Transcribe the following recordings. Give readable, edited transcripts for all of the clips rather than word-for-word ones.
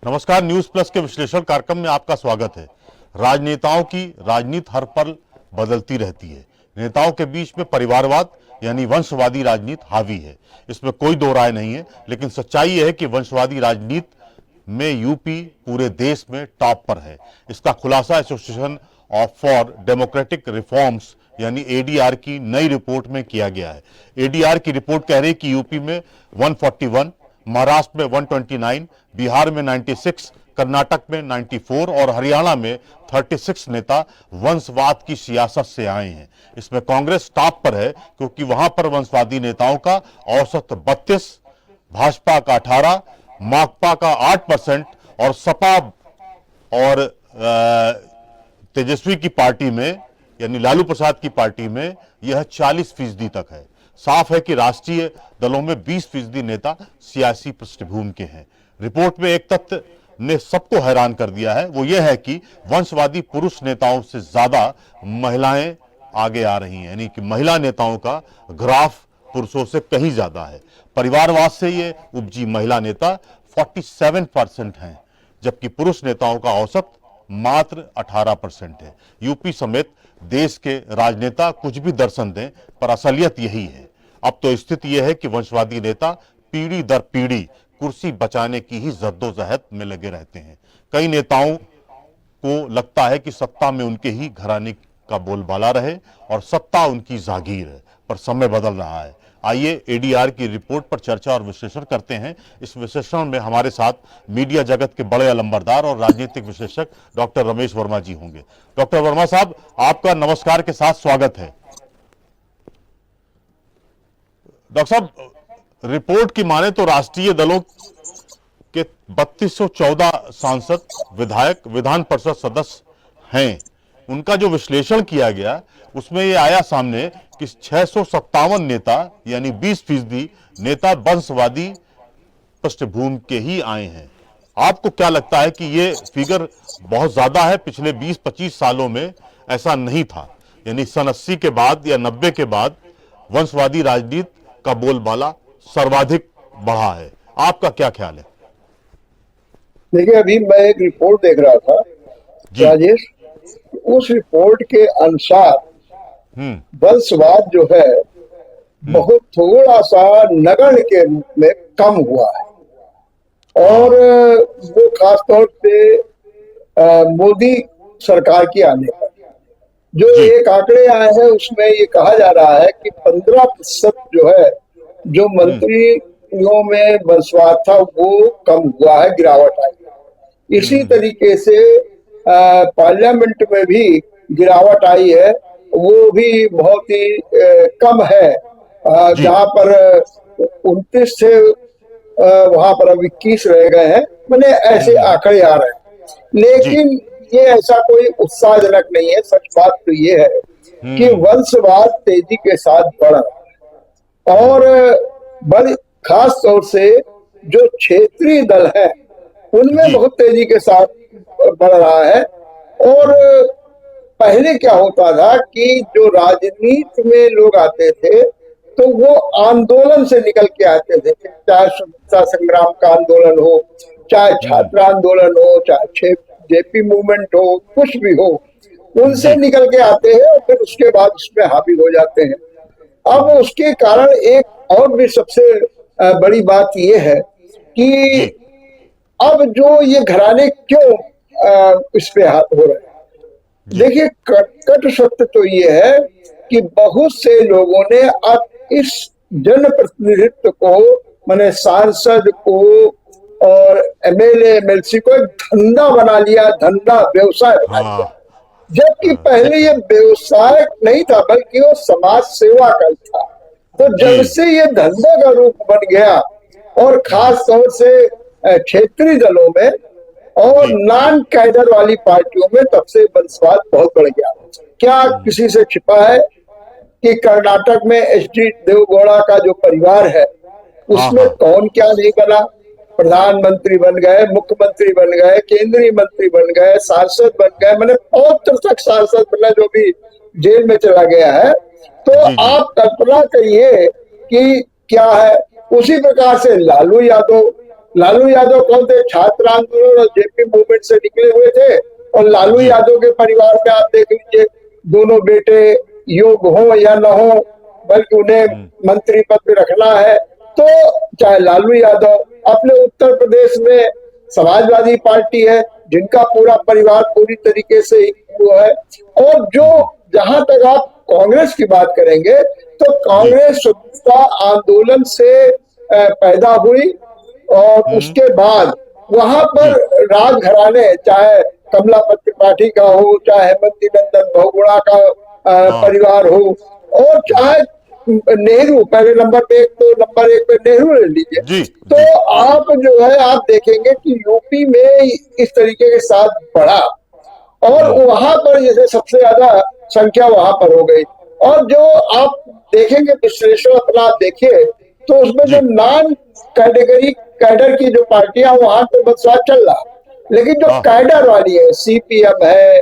नमस्कार, news plus के विश्लेषण कार्यक्रम में आपका स्वागत है। राजनेताओं की राजनीति हर पल बदलती रहती है। नेताओं के बीच में परिवारवाद यानी वंशवादी राजनीति हावी है, इसमें कोई दो राय नहीं है। लेकिन सच्चाई यह है कि वंशवादी राजनीति में यूपी पूरे देश में टॉप पर है। इसका खुलासा एसोसिएशन फॉर डेमोक्रेटिक रिफॉर्म्स यानी एडीआर की नई रिपोर्ट में किया गया है। एडीआर की रिपोर्ट कह रही है कि यूपी में 141, महाराष्ट्र में 129, बिहार में 96, कर्नाटक में 94 और हरियाणा में 36 नेता वंशवाद की सियासत से आए हैं। इसमें कांग्रेस टॉप पर है क्योंकि वहां पर वंशवादी नेताओं का औसत 32, भाजपा का 18, माकपा का 8% और सपा और तेजस्वी की पार्टी में यानी लालू प्रसाद की पार्टी में यह 40% तक है। साफ है कि राष्ट्रीय दलों में 20% नेता सियासी पृष्ठभूमि के हैं। रिपोर्ट में एक तथ्य ने सबको हैरान कर दिया है, वो यह है कि वंशवादी पुरुष नेताओं से ज्यादा महिलाएं आगे आ रही हैं, यानी कि महिला नेताओं का ग्राफ पुरुषों से कहीं ज्यादा है। परिवारवाद से ये उपजी महिला नेता 47% हैं, जबकि पुरुष नेताओं का औसत मात्र 18% है। यूपी समेत देश के राजनेता कुछ भी दर्शन दें, पर असलियत यही है। अब तो स्थिति यह है कि वंशवादी नेता पीढ़ी दर पीढ़ी कुर्सी बचाने की ही जद्दोजहद में लगे रहते हैं। कई नेताओं को लगता है कि सत्ता में उनके ही घराने का बोलबाला रहे और सत्ता उनकी जागीर है, पर समय बदल रहा है। आइए एडीआर की रिपोर्ट पर चर्चा और विश्लेषण करते हैं। इस विश्लेषण में हमारे साथ मीडिया जगत के बड़े अलंबरदार और राजनीतिक विश्लेषक डॉक्टर रमेश वर्मा जी होंगे। डॉक्टर वर्मा साहब, आपका नमस्कार के साथ स्वागत है। डॉक्टर साहब, रिपोर्ट की माने तो राष्ट्रीय दलों के 3214 सांसद, विधायक, विधान परिषद सदस्य हैं। उनका जो विश्लेषण किया गया उसमें यह आया सामने कि 657 नेता यानी 20% नेता वंशवादी पृष्ठभूमि के ही आए हैं। आपको क्या लगता है कि ये फिगर बहुत ज्यादा है? पिछले 20-25 सालों में ऐसा नहीं था, यानी सन 80 के बाद या 90 के बाद वंशवादी राजनीति का बोलबाला सर्वाधिक बढ़ा है। आपका क्या ख्याल है? देखिए, अभी मैं एक रिपोर्ट देख रहा था राजेश, उस रिपोर्ट के अनुसार वंशवाद जो है बहुत थोड़ा सा नगण्य के रूप में कम हुआ है और वो खासतौर पे मोदी सरकार की आने पर जो एक आंकड़े आए हैं उसमें ये कहा जा रहा है कि 15% जो है जो मंत्रियों में वंशवाद था वो कम हुआ है, गिरावट आई। इसी तरीके से पार्लियामेंट में भी गिरावट आई है, वो भी बहुत ही कम है। जहां पर 29 से वहां पर अब 21 रह गए हैं, मैंने ऐसे आंकड़े आ रहे हैं। लेकिन ये ऐसा कोई उत्साहजनक नहीं है। सच बात तो ये है कि वंशवाद तेजी के साथ बढ़ रहा है और बड़ी खास तौर से जो क्षेत्रीय दल है उनमें बहुत तेजी के साथ बढ़ रहा है। और पहले क्या होता था कि जो राजनीति में लोग आते थे तो वो आंदोलन से निकल के आते थे, चाहे स्वतंत्रता संग्राम का आंदोलन हो, चाहे छात्र आंदोलन हो, चाहे जेपी मूवमेंट हो, कुछ भी हो, उनसे निकल के आते हैं और फिर उसके बाद उसमें हावी हो जाते हैं। अब उसके कारण एक और भी सबसे बड़ी बात यह है कि अब जो ये घराने क्यों इस पे हाथ हो रहे हैं। देखिए, कट सत्य तो ये है कि बहुत से लोगों ने अब इस जनप्रतिनिधित्व को, माने सांसद को और एमएलए एमएलसी को एक धंधा बना लिया, धंधा व्यवसाय बना लिया। जबकि पहले ये व्यवसाय नहीं था बल्कि वो समाज सेवा का था। तो जब से ये धंधे का रूप बन गया और खास तौर से क्षेत्रीय दलों में और नॉन कैडर वाली पार्टियों में, तब से वंशवाद बहुत बढ़ गया। क्या किसी से छिपा है कि कर्नाटक में एचडी देवेगौड़ा का जो परिवार है उसमें कौन क्या नहीं बना? प्रधानमंत्री बन गए, मुख्यमंत्री बन गए, केंद्रीय मंत्री बन गए, सांसद बन गए, मैंने बहुत तक सांसद बना जो भी जेल में चला गया है। तो आप कल्पना करिए कि क्या है। उसी प्रकार से लालू यादव लालू यादव कौन थे? छात्र आंदोलन और जेपी मूवमेंट से निकले हुए थे। और लालू जी यादव के परिवार में आप देख लीजिए, दोनों बेटे योग्य हो या न हो, बल्कि उन्हें मंत्री पद पे रखना है। तो चाहे लालू यादव, अपने उत्तर प्रदेश में समाजवादी पार्टी है जिनका पूरा परिवार पूरी तरीके से वो है। और जो जहां तक आप कांग्रेस की बात करेंगे, तो जी कांग्रेस स्वतंत्रता आंदोलन से पैदा हुई, और उसके बाद वहां पर जी राजघराने, चाहे कमलापति त्रिपाठी का हो, चाहे हेमंती नंदन बहुगुणा का हाँ परिवार हो, और चाहे नेहरू, पहले नंबर पे एक, तो नंबर एक पे नेहरू ले लीजिए। जी तो जी आप जो है आप देखेंगे कि यूपी में इस तरीके के साथ बढ़ा, और वहां पर जैसे सबसे ज्यादा संख्या वहां पर हो गई। और जो आप देखेंगे विश्लेषण अपना आप देखिए, तो उसमें जो जी नॉन कैटेगरी कैडर की जो पार्टियां, वहां तो बदलाव चल रहा, लेकिन जो हाँ कैडर वाली है, सीपीएम है,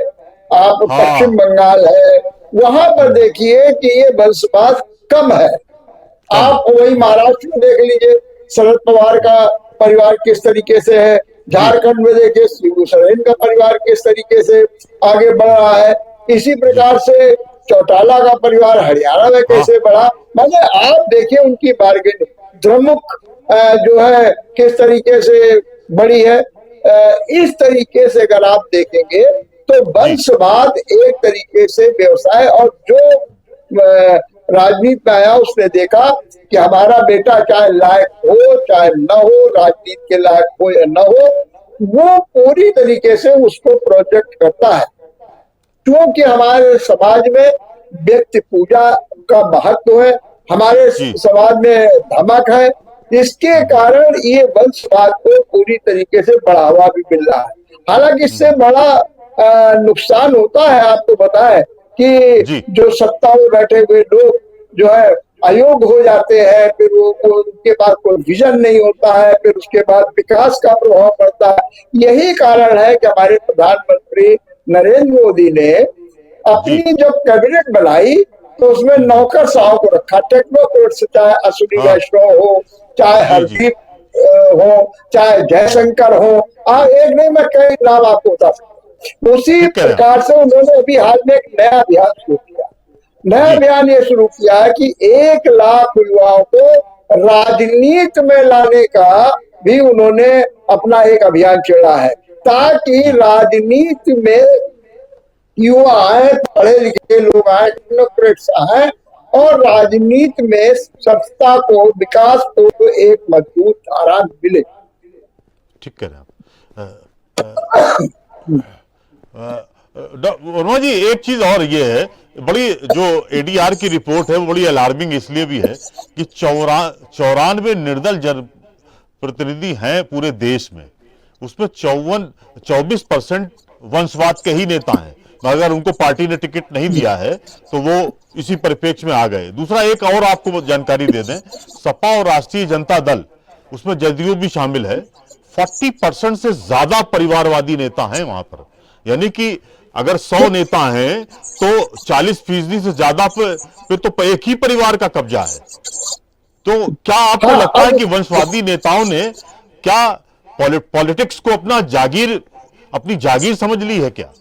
आप पश्चिम हाँ बंगाल है, वहां पर देखिए कि ये वंशवाद कम है। कम है आप वही महाराष्ट्र में देख लीजिए, शरद पवार का परिवार किस तरीके से है। जी झारखंड में देखिए शिबू सोरेन का परिवार किस तरीके से आगे बढ़ रहा है। इसी जी प्रकार से चौटाला का परिवार हरियाणा में हाँ कैसे बढ़ा। माने आप देखिए उनकी बार्गेनिंग, द्रमुक जो है किस तरीके से बड़ी है। इस तरीके से अगर आप देखेंगे, तो जी वंशवाद एक तरीके से व्यवसाय, और जो राजनीति में आया उसने देखा कि हमारा बेटा चाहे लायक हो चाहे न हो, राजनीति के लायक हो या न हो, वो पूरी तरीके से उसको प्रोजेक्ट करता है। क्योंकि हमारे समाज में व्यक्ति पूजा का महत्व है, हमारे जी समाज में धमक है। इसके कारण ये वंशवाद को पूरी तरीके से बढ़ावा भी मिल रहा है। हालांकि इससे बड़ा नुकसान होता है, आपको बताएं कि जी जो सत्ता में बैठे हुए लोग जो है अयोग्य हो जाते हैं, फिर वो उनके पास कोई विजन नहीं होता है, फिर उसके बाद विकास का प्रभाव पड़ता है। यही कारण है कि हमारे प्रधानमंत्री नरेंद्र मोदी ने जी अपनी जब कैबिनेट बनाई, तो उसमें नौकरशाहों को रखा, टेक्नोक्रेट से, चाहे अश्विनी हाँ वैष्णव हो, चाहे जी जी हरदीप हो, चाहे जयशंकर हो। एक नहीं, मैं कई नाम आपको बता सकता। उसी ठीक कह रहे हैं आप प्रकार से उन्होंने अभी हाल में एक नया अभियान शुरू किया। नया जी अभियान ये शुरू किया है कि 1 लाख युवाओं को राजनीति में लाने का भी उन्होंने अपना एक अभियान छेड़ा है, ताकि जी राजनीति में युवा आए, पढ़े लिखे लोग आए, टेक्नोक्रेट्स आए, और राजनीति में सत्ता को, विकास को एक मजबूत धारा मिले। ठीक कह रहे हैं आप वर्मा जी। एक चीज और ये है, बड़ी जो एडीआर की रिपोर्ट है वो बड़ी अलार्मिंग इसलिए भी है कि 94 निर्दल जन प्रतिनिधि हैं पूरे देश में, उसमें 24% वंशवाद के ही नेता हैं। अगर उनको पार्टी ने टिकट नहीं दिया है तो वो इसी परिप्रेक्ष्य में आ गए। दूसरा एक और आपको जानकारी दे दें, सपा और राष्ट्रीय जनता दल, उसमें जदयू भी शामिल है, 40% से ज्यादा परिवारवादी नेता हैं वहां पर। यानी कि अगर 100 नेता हैं तो 40% से ज्यादा पे तो एक ही परिवार का कब्जा है। तो क्या आपको हाँ, लगता है अब कि वंशवादी नेताओं ने क्या पॉलिटिक्स को अपनी जागीर समझ ली है क्या?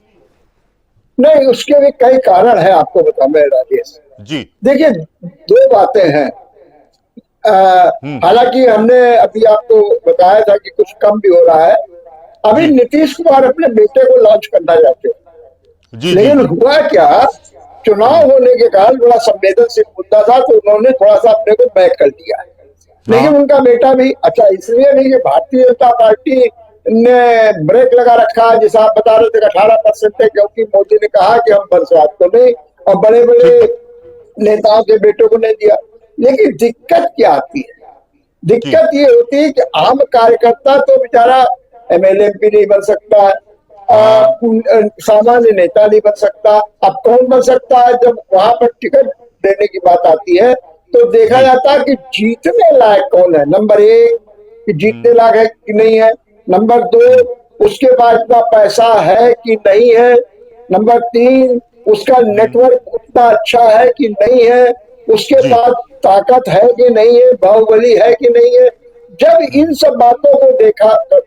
नहीं, उसके भी कई कारण है, आपको बता मैं राजेश। जी देखिए, 2 बातें हैं। हालांकि हमने अभी आपको बताया था कि कुछ कम भी हो रहा है। अभी जी नीतीश कुमार अपने बेटे को लॉन्च करना चाहते हैं, जी जी लेकिन जी हुआ क्या, चुनाव होने के कारण बड़ा संवेदनशील मुद्दा था, तो उन्होंने थोड़ा सा अपने को बैक कर दिया। लेकिन हाँ उनका बेटा भी अच्छा, इसलिए नहीं कि भारतीय जनता पार्टी ने ब्रेक लगा रखा है, जैसा आप बता रहे थे 18% है, क्योंकि मोदी ने कहा कि हम वंशवाद को नहीं, और बड़े बड़े ठीक है नेताओं के बेटों को नहीं दिया। लेकिन दिक्कत क्या आती है? जी दिक्कत ये होती है कि आम कार्यकर्ता तो बेचारा एमएलए एमपी नहीं बन सकता, हाँ सामान्य नेता नहीं बन सकता। अब कौन बन सकता है? जब वहां पर टिकट देने की बात आती है, तो देखा जी जाता है कि जीतने लायक कौन है। नंबर 1 कि जीतने लायक है कि नहीं है। नंबर 2, उसके पास इतना पैसा है कि नहीं है। नंबर 3, उसका नेटवर्क उतना अच्छा है कि नहीं है। उसके जी पास ताकत है कि नहीं है, बाहुबली है कि नहीं है। जब इन सब बातों को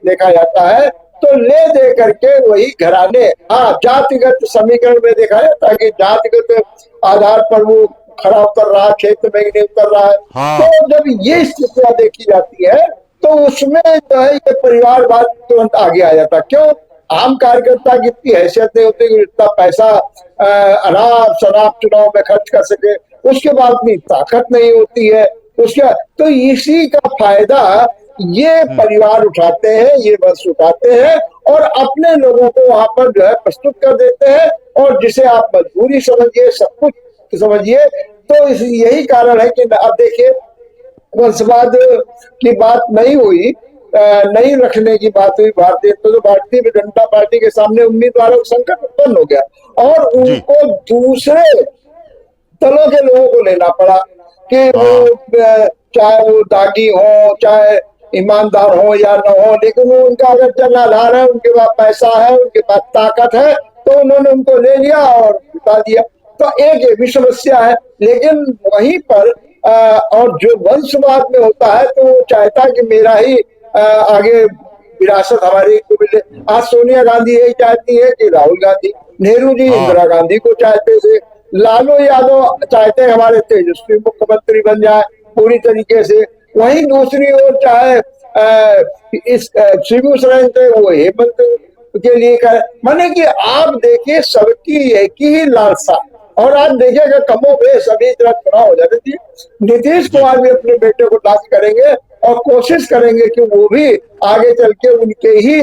देखा जाता है तो ले दे करके वही घराने, हाँ, जातिगत समीकरण में देखा जाता है कि जातिगत आधार पर वो खड़ा उतर रहा है, क्षेत्र में ही नहीं उतर रहा है। हाँ तो जब ये स्थितियां देखी जाती है तो उसमें जो है ये परिवारवाद तुरंत आगे आ जाता है। क्यों? आम कार्यकर्ता की इतनी हैसियत नहीं होती कि इतना पैसा अनाप शनाप चुनाव में खर्च कर सके, उसके बाद इतनी ताकत नहीं होती है उसका। तो इसी का फायदा ये परिवार उठाते हैं, ये वंश उठाते हैं और अपने लोगों को वहां पर जो है प्रस्तुत कर देते हैं, और जिसे आप मजबूरी समझिए, सब कुछ समझिए। तो यही कारण है कि अब देखिए, वंशवाद की बात नहीं हुई, नहीं रखने की बात हुई भारतीय जनता पार्टी के सामने उम्मीदवारों का संकट उत्पन्न हो गया और जी उनको दूसरे दलों के लोगों को लेना पड़ा कि वो चाहे वो दागी हो, चाहे ईमानदार हो या न हो, लेकिन वो उनका अगर जनाधार है, उनके पास पैसा है, उनके पास ताकत है, तो उन्होंने उनको ले लिया और जिता दिया। तो एक ये भी समस्या है। लेकिन वहीं पर और जो वंशवाद में होता है तो वो चाहता है कि मेरा ही आगे विरासत हमारी को मिले। आज सोनिया गांधी यही चाहती है कि राहुल गांधी, नेहरू जी हाँ इंदिरा गांधी को चाहते थे, लालू यादव चाहते हैं हमारे तेजस्वी मुख्यमंत्री बन जाए पूरी तरीके से। वहीं दूसरी ओर चाहे इस शिबू सोरेन थे, वो हेमंत के लिए कर, माने कि आप देखिए सबकी एक ही लालसा। और आप देखिएगा कमोबेश अभी जरा चुनाव हो जाने थी, नीतीश जी कुमार भी अपने बेटे को दाखिल करेंगे और कोशिश करेंगे कि वो भी आगे चल के उनके ही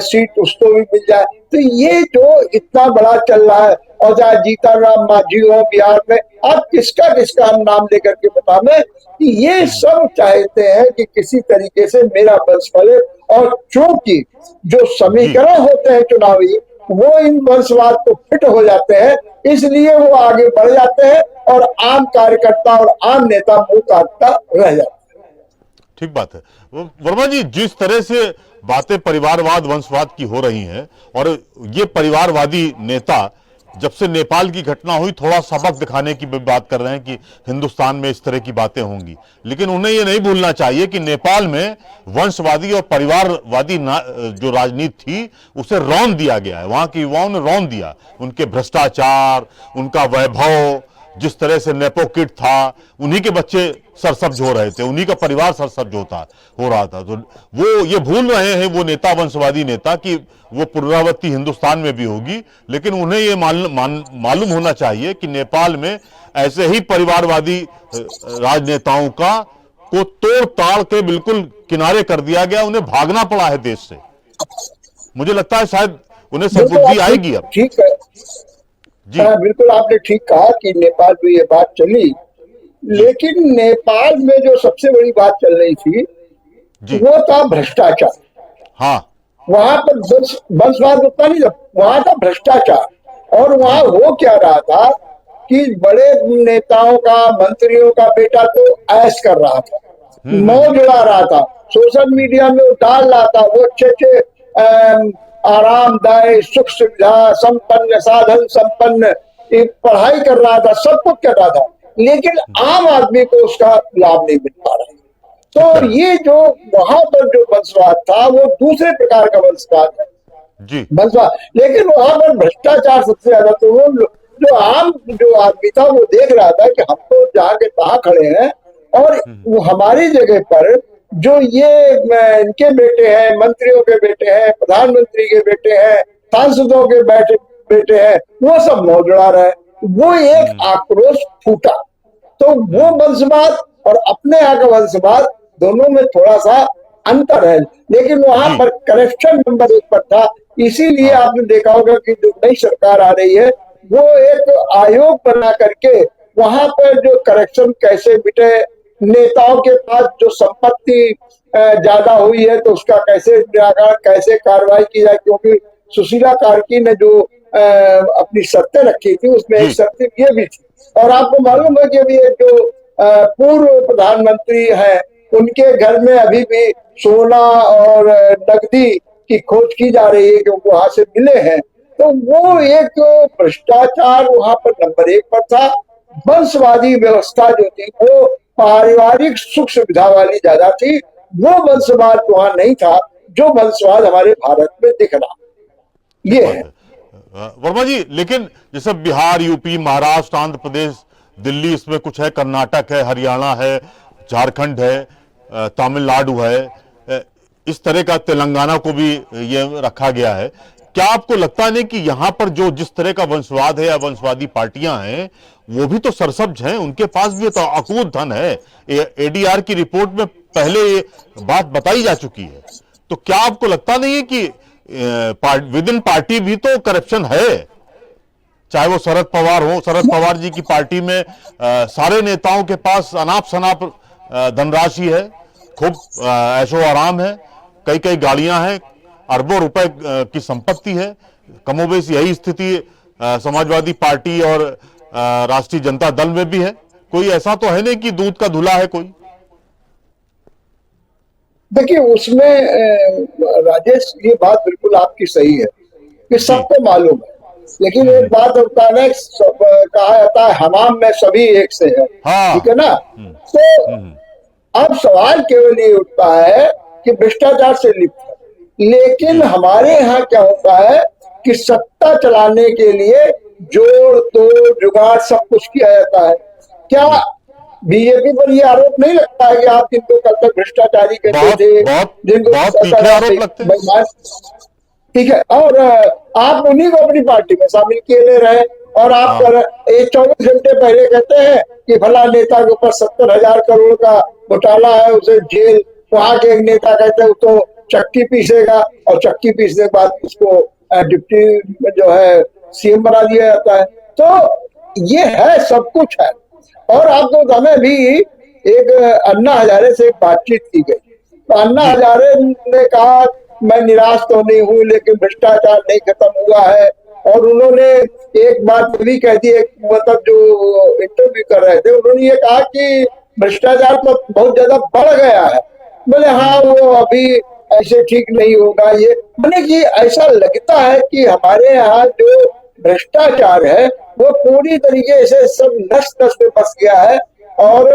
सीट उसको भी मिल जाए। तो ये जो इतना बड़ा चल रहा है, और चाहे जीतन राम मांझी हो बिहार में, आप किसका किसका हम नाम लेकर के बता दें कि ये सब चाहते हैं कि किसी तरीके से मेरा वंश फले। और चूंकि जो जी समीकरण होते हैं चुनावी, वो इन वंशवाद को फिट हो जाते हैं, इसलिए वो आगे बढ़ जाते हैं और आम कार्यकर्ता और आम नेता मुंह ताकता रह जाते हैं। ठीक बात है। वर्मा जी, जिस तरह से बातें परिवारवाद वंशवाद की हो रही हैं और ये परिवारवादी नेता जब से नेपाल की घटना हुई थोड़ा सबक दिखाने की बात कर रहे हैं कि हिंदुस्तान में इस तरह की बातें होंगी, लेकिन उन्हें ये नहीं भूलना चाहिए कि नेपाल में वंशवादी और परिवारवादी जो राजनीति थी उसे रौंद दिया गया है। वहां के युवाओं ने रौंद दिया, उनके भ्रष्टाचार, उनका वैभव, जिस तरह से नेपो किड था, उन्हीं के बच्चे सरसब्ज हो रहे थे, उन्हीं का परिवार सरसब्ज हो रहा था। तो वो ये भूल रहे हैं वो नेता, वंशवादी नेता, कि वो पुनरावृत्ति हिंदुस्तान में भी होगी। लेकिन उन्हें ये मालूम होना चाहिए कि नेपाल में ऐसे ही परिवारवादी राजनेताओं का को तोड़ ताड़ के बिल्कुल किनारे कर दिया गया, उन्हें भागना पड़ा है देश से। मुझे लगता है शायद उन्हें सद्बुद्धि आएगी अब। ठीक है जी बिल्कुल आपने ठीक कहा कि नेपाल में ये बात चली, लेकिन नेपाल में जो सबसे बड़ी बात चल रही थी जी वो था भ्रष्टाचार। हाँ वहां पर वंशवाद उतना नहीं था, वहां था भ्रष्टाचार। और वहां जी हो क्या रहा था कि बड़े नेताओं का, मंत्रियों का बेटा तो ऐश कर रहा था, मौज उड़ा रहा था, सोशल मीडिया में डाल रहा था, वो अच्छे अच्छे आरामदायक सुख सुविधा संपन्न, साधन संपन्न पढ़ाई कर रहा था, सब कुछ कर रहा था, लेकिन आम आदमी को उसका लाभ नहीं मिल पा रहा है। तो ये जो वहां पर जो वंशवाद था वो दूसरे प्रकार का वंशवाद है, जी वंशवाद। लेकिन वहां पर भ्रष्टाचार सबसे ज्यादा। तो वो जो आम जो आदमी था वो देख रहा था कि हम तो जहाँ के तहाँ खड़े हैं, और वो हमारी जगह पर जो ये इनके बेटे हैं, मंत्रियों के बेटे हैं, प्रधानमंत्री के बेटे हैं, सांसदों के बेटे हैं, वो सब मौज उड़ा रहे हैं। वो एक आक्रोश फूटा। तो वो वंशवाद और अपने यहाँ का वंशवाद, दोनों में थोड़ा सा अंतर है, लेकिन वहां पर करप्शन नंबर 1 पर था। इसीलिए आपने देखा होगा कि जो नई सरकार आ रही है वो एक आयोग बना करके वहां पर जो करप्शन कैसे मिटे, नेताओं के पास जो संपत्ति ज्यादा हुई है तो उसका कैसे निराकरण, कैसे कार्रवाई की जाए। क्योंकि सुशीला कार्की ने जो अपनी शर्तें रखी थी उसमें एक शर्त ये भी थी। और आपको मालूम है कि अभी एक जो पूर्व प्रधानमंत्री हैं उनके घर में अभी भी सोना और नकदी की खोज की जा रही है कि वहां से मिले हैं। तो वो एक भ्रष्टाचार वहां पर नंबर 1 पर था। वंशवादी व्यवस्था जो थी वो पारिवारिक सुख सुविधा वाली ज्यादा थी। वो वंशवाद वहां नहीं था जो वंशवाद हमारे भारत में दिख रहा, ये है। वर्मा जी, लेकिन जैसे बिहार, यूपी, महाराष्ट्र, आंध्र प्रदेश, दिल्ली, इसमें कुछ है, कर्नाटक है, हरियाणा है, झारखंड है, तमिलनाडु है, इस तरह का तेलंगाना को भी ये रखा गया है। क्या आपको लगता नहीं कि यहां पर जो जिस तरह का वंशवाद है या वंशवादी पार्टियां हैं, वो भी तो सरसब्ज हैं, उनके पास भी तो अकूत धन है। एडीआर की रिपोर्ट में पहले ये बात बताई जा चुकी है। तो क्या आपको लगता नहीं है कि विद इन पार्टी भी तो करप्शन है? चाहे वो शरद पवार हो, शरद पवार जी की पार्टी में सारे नेताओं के पास अनाप शनाप धनराशि है, खूब ऐशो आराम है, कई कई गाड़ियां हैं, अरबों रुपए की संपत्ति है। कमोबेश यही स्थिति समाजवादी पार्टी और राष्ट्रीय जनता दल में भी है। कोई ऐसा तो है नहीं कि दूध का धुला है कोई? देखिए, उसमें राजेश, ये बात बिल्कुल आपकी सही है कि सबको मालूम है, लेकिन एक बात होता है ना, कहा जाता है हमाम में सभी एक से है, हाँ। ठीक है ना। तो अब सवाल केवल ये उठता है कि भ्रष्टाचार से लिप्त है, लेकिन हमारे यहाँ क्या होता है कि सत्ता चलाने के लिए जोड़ तोड़ जुगाड़ सब कुछ किया जाता है। क्या बीजेपी पर ये आरोप नहीं लगता है कि आप जिनको कल तक भ्रष्टाचारी कहते थे, जिनको बहुत तीखे आरोप लगते हैं, ठीक है, और आप उन्हीं को अपनी पार्टी में शामिल किए ले रहे हैं, और आप 24 घंटे पहले कहते हैं कि फला नेता के ऊपर 70,000 करोड़ का घोटाला है, उसे जेल। वहां के एक नेता कहते हैं तो चक्की पीसेगा, और चक्की पीसने के बाद उसको डिप्टी जो है सीएम बना दिया जाता है। तो ये है, सब कुछ है। और आपको हमें भी एक अन्ना हजारे से एक बातचीत की गई, तो अन्ना हजारे ने कहा मैं निराश तो नहीं हूं, लेकिन भ्रष्टाचार नहीं खत्म हुआ है। और उन्होंने एक बात भी कह दी, मतलब जो इंटरव्यू कर रहे थे उन्होंने ये कहा कि भ्रष्टाचार तो बहुत ज्यादा बढ़ गया है। बोले हाँ, वो अभी ऐसे ठीक नहीं होगा। ये मैंने कि ऐसा लगता है कि हमारे यहाँ जो भ्रष्टाचार है वो पूरी तरीके से सब नष्ट नष्ट में बस गया है, और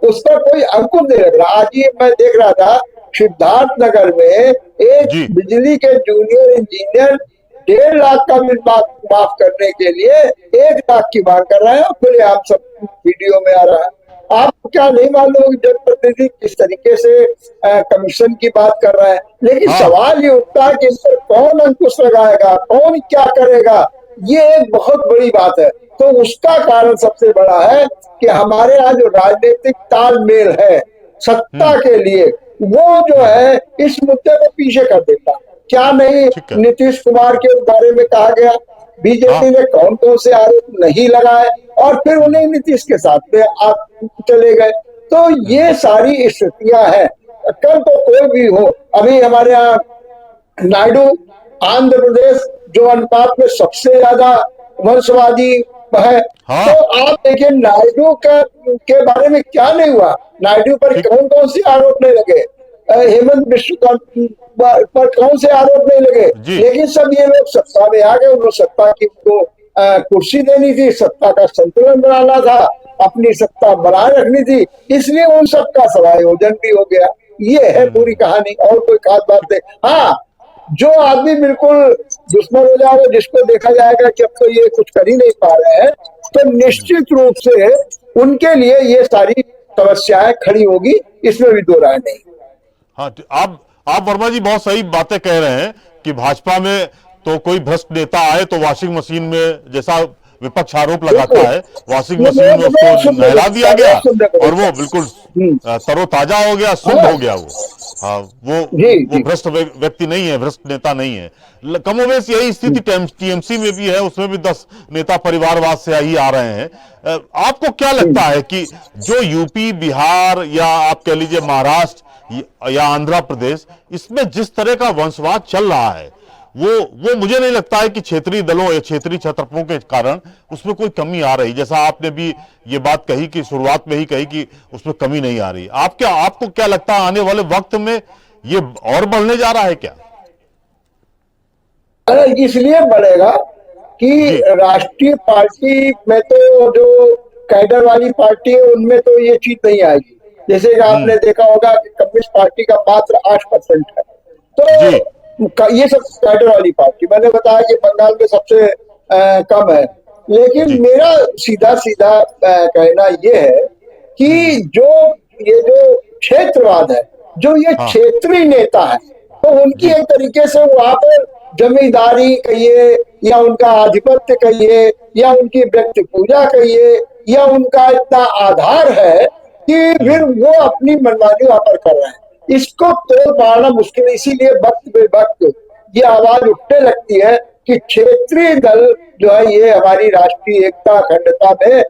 उसका कोई अंकुर नहीं लग रहा। आज ही मैं देख रहा था सिद्धार्थ नगर में एक बिजली के जूनियर इंजीनियर 1.5 लाख का बिल माफ करने के लिए 1 लाख की मांग कर रहे हैं, और खुले आप सब वीडियो में आ रहा है। आपको क्या नहीं मालूम जनप्रतिनिधि किस तरीके से कमीशन की बात कर रहा है, लेकिन सवाल ये उठता है कि इस पर कौन अंकुश लगाएगा, कौन क्या करेगा, ये एक बहुत बड़ी बात है। तो उसका कारण सबसे बड़ा है कि हमारे यहाँ जो राजनीतिक तालमेल है सत्ता के लिए, वो जो है इस मुद्दे को पीछे कर देता। क्या नहीं नीतीश कुमार के बारे में कहा गया, बीजेपी ने कौन कौन से आरोप नहीं लगाए, और फिर उन्हें नीतीश के साथ में आप चले गए। तो ये सारी स्थितियां हैं। कल तो कोई भी हो, अभी हमारे यहाँ नायडू आंध्र प्रदेश जो अनुपात में सबसे ज्यादा वंशवादी है, तो आप देखिए नायडू का के बारे में क्या नहीं हुआ, नायडू पर कौन कौन से आरोप नहीं लगे, हेमंत बिश्व पर कौन से आरोप नहीं लगे, लेकिन सब ये लोग सत्ता में आ गए। उन्होंने सत्ता की उनको कुर्सी देनी थी, सत्ता का संतुलन बनाना था, अपनी सत्ता बनाए रखनी थी, इसलिए उन सबका समायोजन भी हो गया। ये है पूरी कहानी, और कोई खास बात नहीं। हाँ, जो आदमी बिल्कुल दुश्मन हो जाएगा, जिसको देखा जाएगा कि अब तो ये कुछ कर ही नहीं पा रहे हैं, तो निश्चित रूप से उनके लिए ये सारी समस्याएं खड़ी होगी, इसमें भी दो राय नहीं। हाँ, आप वर्मा जी बहुत सही बातें कह रहे हैं कि भाजपा में तो कोई भ्रष्ट नेता आए तो वॉशिंग मशीन में, जैसा विपक्ष आरोप लगाता है, वॉशिंग मशीन में उसको नहला दिया गया और वो बिल्कुल तरोताजा हो गया, शुद्ध हो गया वो। हाँ, वो भ्रष्ट व्यक्ति नहीं है, भ्रष्ट नेता नहीं है। कमोबेश यही स्थिति टीएमसी में भी है, उसमें भी 10 नेता परिवारवाद से ही आ रहे हैं। आपको क्या लगता है कि जो यूपी, बिहार या आप कह लीजिए महाराष्ट्र या आंध्र प्रदेश, इसमें जिस तरह का वंशवाद चल रहा है, वो मुझे नहीं लगता है कि क्षेत्रीय दलों या क्षेत्रीय छत्रपों के कारण उसमें कोई कमी आ रही, जैसा आपने भी ये बात कही कि शुरुआत में ही कही कि उसमें कमी नहीं आ रही। आपको क्या लगता है आने वाले वक्त में ये और बढ़ने जा रहा है क्या? इसलिए बढ़ेगा कि राष्ट्रीय पार्टी में तो जो कैडर वाली पार्टी है उनमें तो ये चीज नहीं आएगी, जैसे कि आपने देखा होगा कि कम्युनिस्ट पार्टी का मात्र 8% है। जी तो ये सब कैडर वाली पार्टी, मैंने बताया कि बंगाल में सबसे कम है। लेकिन जी मेरा सीधा सीधा कहना ये है कि ये जो क्षेत्रवाद है, जो ये हाँ क्षेत्रीय नेता है, तो उनकी जी एक तरीके से वहां पर जमींदारी कहिए या उनका आधिपत्य कहिए या उनकी व्यक्ति पूजा कहिए या उनका इतना आधार है कि फिर वो अपनी मनमानी वहां पर कर रहे हैं। इसको तोड़ पाना मुश्किल है। इसीलिए वक्त बे वक्त ये आवाज उठने लगती है कि क्षेत्रीय दल जो है ये हमारी राष्ट्रीय एकता अखंडता में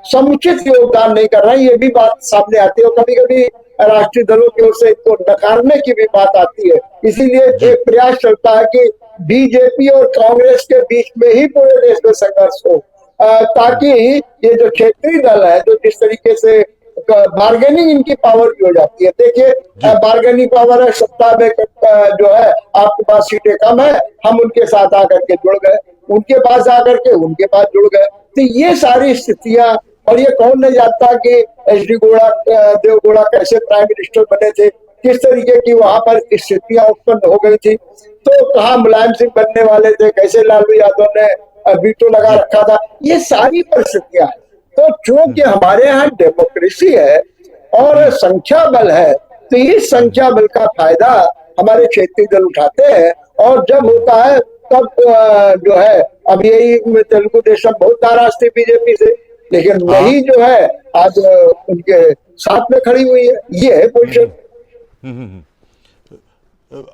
समुचित योगदान नहीं कर रहे हैं। ये भी बात सामने आती है और कभी कभी राष्ट्रीय दलों की ओर से इसको नकारने की भी बात आती है। इसीलिए जी एक प्रयास चलता है कि बीजेपी और कांग्रेस के बीच में ही पूरे देश में संघर्ष हो, ताकि ये जो क्षेत्रीय दल है, जो जिस तरीके से बार्गेनिंग इनकी पावर की हो जाती है। देखिए जी बार्गेनिंग पावर है, सत्ता में जो है आपके पास सीटें कम है, हम उनके साथ आकर के जुड़ गए, उनके पास आकर के उनके पास जुड़ गए। तो ये सारी स्थितियां, और ये कौन नहीं जानता कि एच डी देवगौड़ा कैसे प्राइम मिनिस्टर बने थे, किस तरीके की वहां पर स्थितियां उत्पन्न हो गई थी। तो कहाँ मुलायम सिंह बनने वाले थे, कैसे लालू यादव ने वीटो लगा जी रखा था। ये सारी परिस्थितियां हैं। तो चूंकि हमारे यहाँ डेमोक्रेसी है और संख्या बल है, तो इस संख्या बल का फायदा हमारे क्षेत्रीय दल उठाते हैं। और जब होता है तब जो है, अब यही तेलुगु देशम बहुत नाराज थी बीजेपी से, लेकिन हाँ वही जो है आज उनके साथ में खड़ी हुई है। ये है पोजिशन।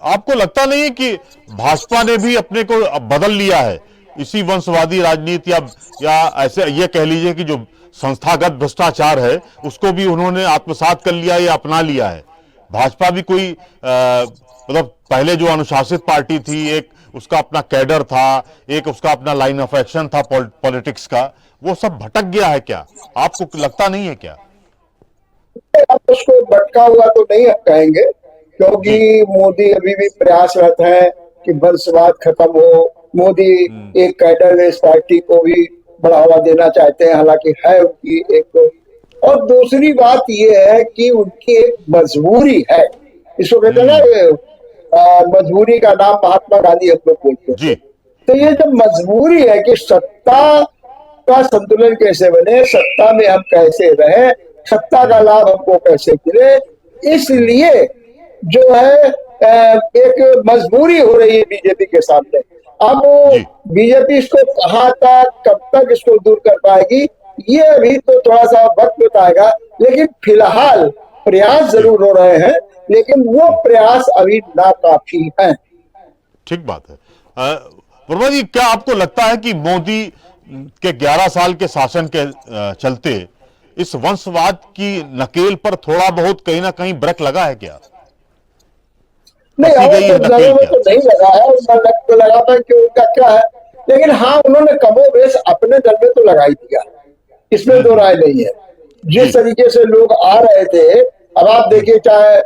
आपको लगता नहीं है कि भाजपा ने भी अपने को अब बदल लिया है इसी वंशवादी राजनीति, या ऐसे ये कह लीजिए कि जो संस्थागत भ्रष्टाचार है उसको भी उन्होंने आत्मसात कर लिया या अपना लिया है? भाजपा भी कोई मतलब पहले जो अनुशासित पार्टी थी, एक उसका अपना कैडर था, एक उसका अपना लाइन ऑफ एक्शन था पॉलिटिक्स का, वो सब भटक गया है क्या? आपको लगता नहीं है क्या? आप उसको भटका हुआ तो नहीं कहेंगे, क्योंकि जी मोदी अभी भी प्रयासरत है कि वंशवाद खत्म हो। मोदी एक कैडरलेस पार्टी को भी बढ़ावा देना चाहते हैं, हालांकि है उनकी एक। और दूसरी बात यह है कि उनकी एक मजबूरी है, इसको कहते हैं ना, मजबूरी का नाम महात्मा गांधी हम लोग बोलते थे। जी तो ये जब मजबूरी है कि सत्ता का संतुलन कैसे बने, सत्ता में हम कैसे रहें, सत्ता का लाभ हमको कैसे मिले, इसलिए जो है एक मजबूरी हो रही है बीजेपी के सामने। अब जी बीजेपी इसको कहाँ तक, कब तक इसको दूर कर पाएगी, ये अभी तो थोड़ा सा वक्त बताएगा। लेकिन फिलहाल प्रयास जी जरूर हो रहे हैं, लेकिन वो प्रयास अभी नाकाफी हैं। ठीक बात है। वर्मा जी, क्या आपको लगता है कि मोदी के 11 साल के शासन के चलते इस वंशवाद की नकेल पर थोड़ा बहुत कहीं ना कहीं ब्रेक लगा है क्या? नहीं, कसी और गई तो है जगह नकेल में क्या? तो नहीं लगा है, उनका लग तो लगाता है कि उनका क्या है। लेकिन हाँ, उन्होंने कमोबेश अपने दल में तो लगा ही दिया, इसमें दो राय नहीं है। जी जिस तरीके से लोग आ रहे थे, अब आप देखिए, चाहे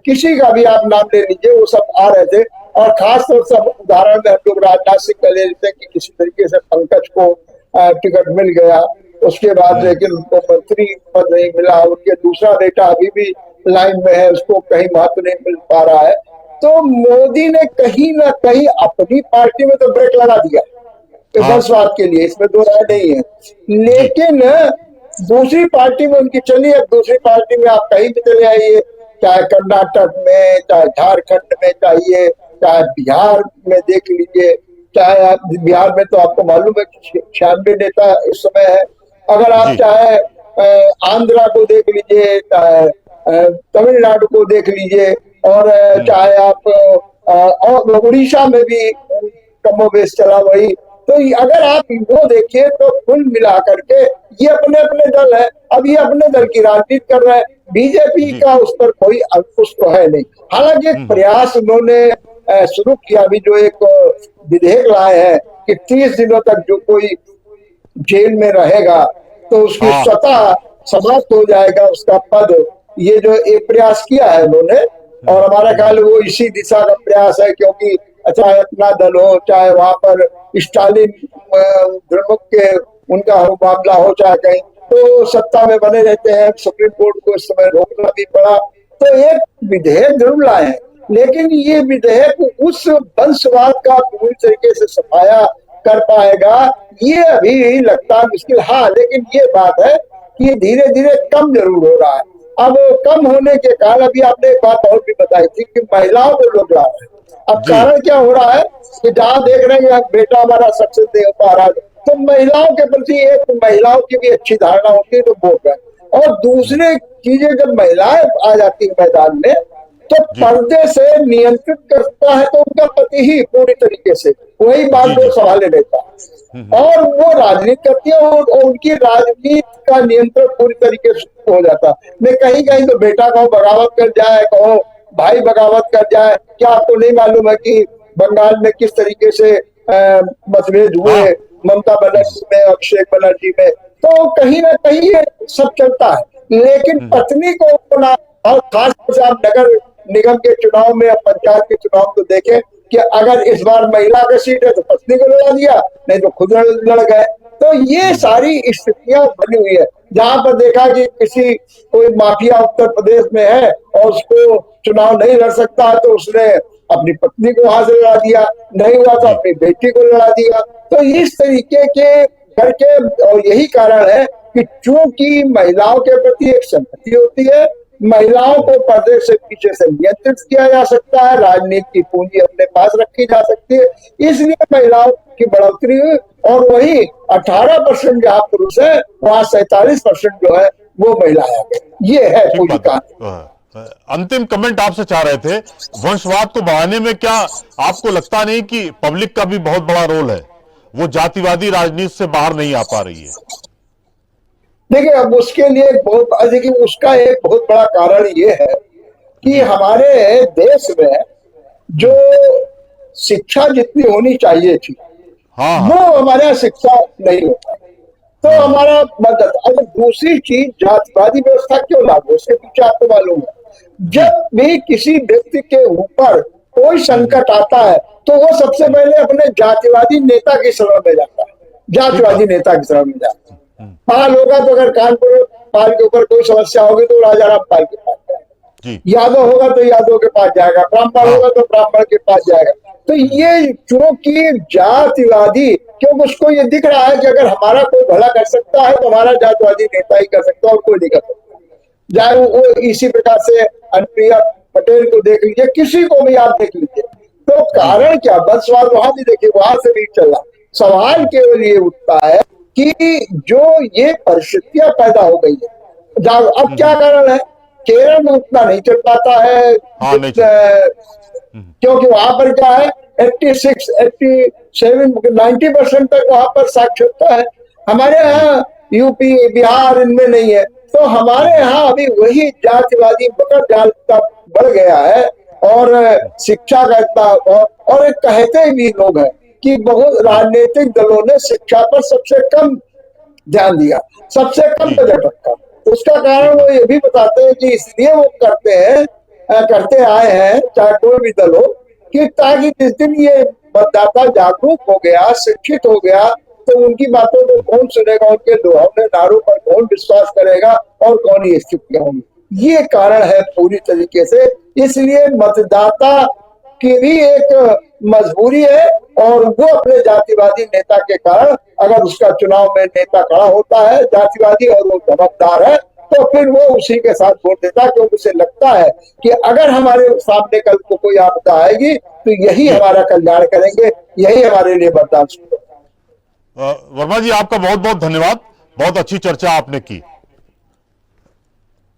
किसी का भी आप नाम ले लीजिए, वो सब आ रहे थे। और खास तौर से उदाहरण में हम लोग राजनाथ सिंह का ले लेते हैं कि किसी तरीके से पंकज को टिकट मिल गया, उसके बाद लेकिन उनको मंत्री पद नहीं मिला। उनके दूसरा बेटा अभी भी लाइन में है, उसको कहीं महत्व नहीं मिल पा रहा है। तो मोदी ने कहीं ना कहीं अपनी पार्टी में तो ब्रेक लगा दिया हाँ वंशवाद के लिए, इसमें दो राय नहीं है। जी लेकिन दूसरी पार्टी में उनकी चली, अब दूसरी पार्टी में आप कहीं भी चले आइए, चाहे कर्नाटक में, चाहे झारखंड में, चाहे बिहार में देख लीजिए। चाहे आप बिहार में तो आपको मालूम है कि 96 नेता इस समय है। अगर आप जी चाहे आंध्रा को देख लीजिए, चाहे तमिलनाडु को देख लीजिए, और चाहे आप और उड़ीसा में भी कमोबेश चला वही। तो अगर आप वो देखिए तो कुल मिला करके ये अपने अपने दल है। अब ये अपने दल की राजनीति कर रहे हैं, बीजेपी जी का उस पर कोई अंकुश तो है नहीं। हालांकि एक प्रयास उन्होंने शुरू किया, अभी जो एक विधेयक लाए हैं कि 30 दिनों तक जो कोई जेल में रहेगा तो उसकी हाँ स्वतः समाप्त हो जाएगा उसका पद। ये जो एक प्रयास किया है उन्होंने, और हमारा ख्याल वो इसी दिशा का प्रयास है, क्योंकि चाहे अपना दल हो, चाहे वहां पर स्टालिन द्रमुक के उनका मामला हो, चाहे कहीं तो सत्ता में बने रहते हैं, सुप्रीम कोर्ट को इस समय रोकना भी पड़ा। तो एक विधेयक जरूर लाए हैं, लेकिन ये विधेयक उस वंशवाद का पूरी तरीके से सफाया कर पाएगा, ये अभी लगता है मुश्किल। हाँ, लेकिन ये बात है कि ये धीरे धीरे कम जरूर हो रहा है। अब कम होने के कारण, अभी आपने एक बात और भी बताई थी कि महिलाओं को लोग ला रहे हैं। अब कारण क्या हो रहा है कि जहाँ देख रहे हैं बेटा हमारा सक्सेस दे पा रहा है, तो महिलाओं के प्रति एक महिलाओं की भी अच्छी धारणा होती है तो वोट है। और दूसरी चीजें, जब महिलाएं आ जाती है मैदान में, तो पर्दे से नियंत्रित करता है तो उनका पति ही पूरी तरीके से वही बागडोर संभाले रहता है, और वो राजनीति करती है और उनकी राजनीति का नियंत्रण पूरी तरीके से हो जाता है। मैं कहीं कहीं तो बेटा कहो बगावत कर जाए, कहो भाई बगावत कर जाए। क्या आपको नहीं मालूम है कि बंगाल में किस तरीके से मतभेद हुए ममता बनर्जी में, अभिषेक बनर्जी में? तो कहीं ना कहीं ये सब चलता है, लेकिन पत्नी को ना, और खासतौर से आप नगर निगम के चुनाव में या पंचायत के चुनाव को देखें कि अगर इस बार महिला का सीट है तो पत्नी को लड़ा दिया, नहीं तो खुद लड़ गए। तो ये सारी स्थितियां बनी हुई है। जहां पर देखा कि किसी कोई माफिया उत्तर प्रदेश में है और उसको चुनाव नहीं लड़ सकता है, तो उसने अपनी पत्नी को वहां से लड़ा दिया, नहीं हुआ तो अपनी बेटी को लड़ा दिया। तो इस तरीके के करके, और यही कारण है कि चूंकि महिलाओं के प्रति एक संपत्ति होती है, महिलाओं को पर्दे से पीछे से नियंत्रित किया जा सकता है, राजनीति की पूंजी अपने पास रखी जा सकती है, इसलिए महिलाओं की बढ़ोतरी हुई। और वही 18% जहां पुरुष है, वहां 47% जो है वो महिलाएं आ गई। ये है पूरी कहानी। अंतिम कमेंट आपसे चाह रहे थे, वंशवाद को बढ़ाने में क्या आपको लगता नहीं कि पब्लिक का भी बहुत बड़ा रोल है? वो जातिवादी राजनीति से बाहर नहीं आ पा रही है। देखिए, अब उसके लिए देखिए उसका एक बहुत बड़ा कारण ये है कि हमारे देश में जो शिक्षा जितनी होनी चाहिए थी, वो हमारे यहाँ शिक्षा नहीं होता। तो हमारा मदद। अब दूसरी चीज, जातिवादी व्यवस्था क्यों लागू, उसके पीछे आपको मालूम है, जब भी किसी व्यक्ति के ऊपर कोई संकट आता है तो वो सबसे पहले अपने जातिवादी नेता की शरण में जाता है, जातिवादी नेता की शरण में जाता है। पाल होगा तो अगर कानपुर पाल के ऊपर कोई समस्या होगी तो राजाराम पाल के पास जाएगा, यादव होगा तो यादव के पास जाएगा, ब्राह्मण होगा तो ब्राह्मण के पास जाएगा। तो ये चूंकि जातिवादी, क्योंकि उसको ये दिख रहा है कि अगर हमारा कोई भला कर सकता है तो हमारा जातिवादी नेता ही कर सकता है और कोई नहीं कर सकता। चाहे वो इसी प्रकार से अनुप्रिया पटेल को देख लीजिए, किसी को भी आप देख लीजिए। तो कारण क्या, वंशवाद वहां भी देखिए, वहां से भी चल रहा। सवाल केवल ये उठता है कि जो ये परिस्थितियां पैदा हो गई है, अब क्या कारण है? केरल में उतना नहीं चल पाता है, क्योंकि वहां पर क्या है, 86, 87, 90% तक वहां पर साक्षरता है। हमारे यहाँ यूपी, बिहार इनमें नहीं है। तो हमारे यहाँ अभी वही जातिवादी मकर जाल बढ़ गया है, और शिक्षा का इतना, और एक कहते भी लोग हैं कि बहुत राजनीतिक दलों ने शिक्षा पर सबसे कम ध्यान दिया, सबसे कम बजट रखा। उसका कारण वो ये भी बताते हैं कि इसलिए वो करते आए हैं, चाहे कोई भी दल हो, कि ताकि जिस दिन ये मतदाता जागरूक हो गया, शिक्षित हो गया, तो उनकी बातों को कौन सुनेगा, उनके दुहावने नारों पर कौन विश्वास करेगा और कौन ही स्थितियां होंगी। ये कारण है पूरी तरीके से। इसलिए मतदाता की भी एक मजबूरी है, और वो अपने जातिवादी नेता के कारण, अगर उसका चुनाव में नेता खड़ा होता है जातिवादी और वो जवाबदार है, तो फिर वो उसी के साथ वोट देता है, क्योंकि उसे लगता है कि अगर हमारे सामने कल को कोई आपदा आएगी तो यही हमारा कल्याण करेंगे, यही हमारे लिए वरदान स्वरूप। वर्मा जी, आपका बहुत बहुत धन्यवाद, बहुत अच्छी चर्चा आपने की।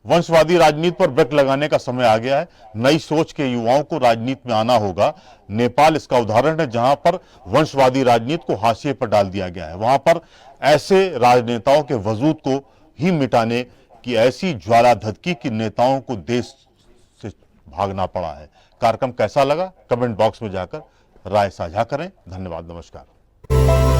वंशवादी राजनीति पर ब्रेक लगाने का समय आ गया है। नई सोच के युवाओं को राजनीति में आना होगा। नेपाल इसका उदाहरण है, जहां पर वंशवादी राजनीति को हाशिए पर डाल दिया गया है। वहां पर ऐसे राजनेताओं के वजूद को ही मिटाने की ऐसी ज्वाला धधकी कि नेताओं को देश से भागना पड़ा है। कार्यक्रम कैसा लगा, कमेंट बॉक्स में जाकर राय साझा करें। धन्यवाद, नमस्कार।